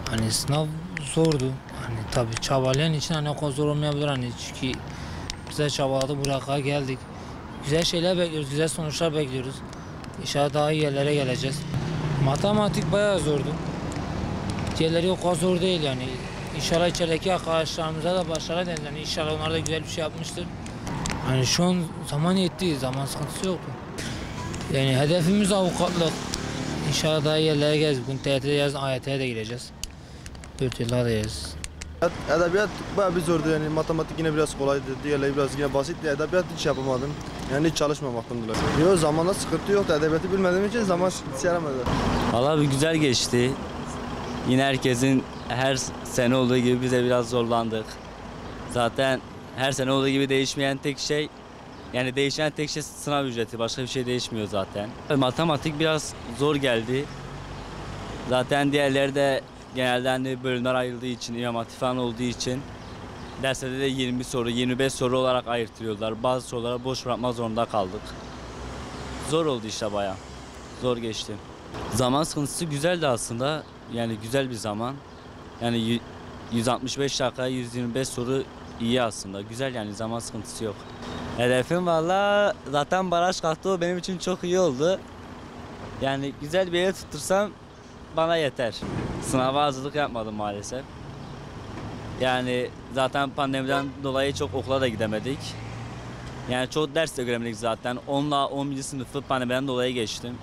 Hani sınav zordu. Hani tabii çabalayan için hani o kadar zor olmayabilir hani çünkü bize çabaladık buraya geldik. Güzel şeyler bekliyoruz, güzel sonuçlar bekliyoruz. İnşallah daha iyi yerlere geleceğiz. Matematik bayağı zordu. Diğerleri o kadar zor değil yani. İnşallah içerideki arkadaşlarımıza da başarılar denir. Yani İnşallah onlar da güzel bir şey yapmıştır. Hani şu an zaman yetti, zaman sıkıntısı yoktu. Yani hedefimiz avukatlık. İnşallah daha iyi yerlere geleceğiz. Bugün TYT'de yazın AYT'ye de gireceğiz. 4 yıllar da yazız. Edebiyat bayağı bir zordu yani matematik yine biraz kolaydı, diğerleri biraz yine basitti. Edebiyat hiç yapamadım. Yani hiç çalışmamaktan dolayı. Yok zamanda sıkıntı yoktu. Edebiyatı bilmediğim için zaman hiç yaramadı. Valla bir güzel geçti. Yine herkesin her sene olduğu gibi bize biraz zorlandık. Zaten her sene olduğu gibi değişmeyen tek şey, yani değişen tek şey sınav ücreti. Başka bir şey değişmiyor zaten. Matematik biraz zor geldi. Zaten diğerleri de genelde hani bölümler ayrıldığı için, İmam Hatip falan olduğu için derslerde de 20 soru, 25 soru olarak ayırtıyorlar. Bazı sorulara boş bırakma zorunda kaldık. Zor oldu işte bayağı. Zor geçti. Zaman sıkıntısı güzeldi aslında. Yani güzel bir zaman. Yani 165 dakika, 125 soru iyi aslında. Güzel yani zaman sıkıntısı yok. Hedefim valla zaten baraj kalktı, o benim için çok iyi oldu. Yani güzel bir yere tuttursam bana yeter. Sınava hazırlık yapmadım maalesef. Yani zaten pandemiden dolayı çok okula da gidemedik. Yani çok ders de göremedik zaten. 10 ile 11. sınıfı pandemiden dolayı geçtim.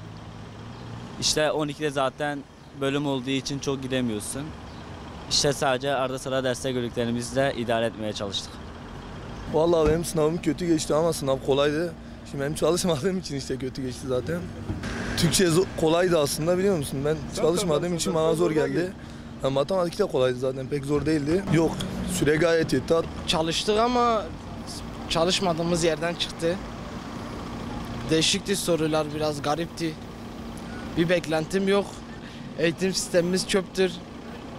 İşte 12'de zaten bölüm olduğu için çok gidemiyorsun. İşte sadece arada sırada dersler gördüklerimizle idare etmeye çalıştık. Vallahi benim sınavım kötü geçti ama sınav kolaydı. Şimdi benim çalışmadığım için işte kötü geçti zaten. Türkçe kolaydı aslında, biliyor musun? Ben çalışmadığım için bana zor geldi. Yani matematik de kolaydı zaten, pek zor değildi. Yok, süre gayet yetti. Çalıştık ama çalışmadığımız yerden çıktı. Değişikti sorular, biraz garipti. Bir beklentim yok. Eğitim sistemimiz çöptür.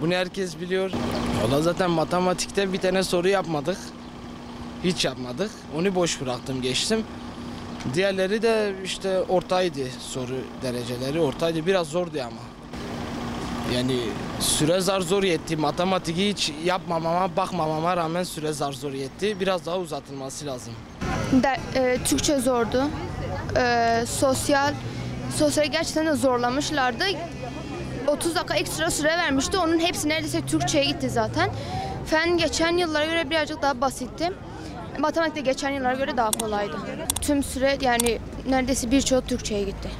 Bunu herkes biliyor. Valla zaten matematikte bir tane soru yapmadık. Hiç yapmadık. Onu boş bıraktım, geçtim. Diğerleri de işte ortaydı, soru dereceleri ortaydı. Biraz zordu ama. Yani süre zor yetti. Matematiği hiç yapmamama, bakmamama rağmen süre zor yetti. Biraz daha uzatılması lazım. Türkçe zordu. Sosyal gerçekten de zorlamışlardı. 30 dakika ekstra süre vermişti. Onun hepsi neredeyse Türkçe'ye gitti zaten. Fen geçen yıllara göre birazcık daha basitti. Matematik de geçen yıllara göre daha kolaydı. Tüm süre yani neredeyse birçoğu Türkçe'ye gitti.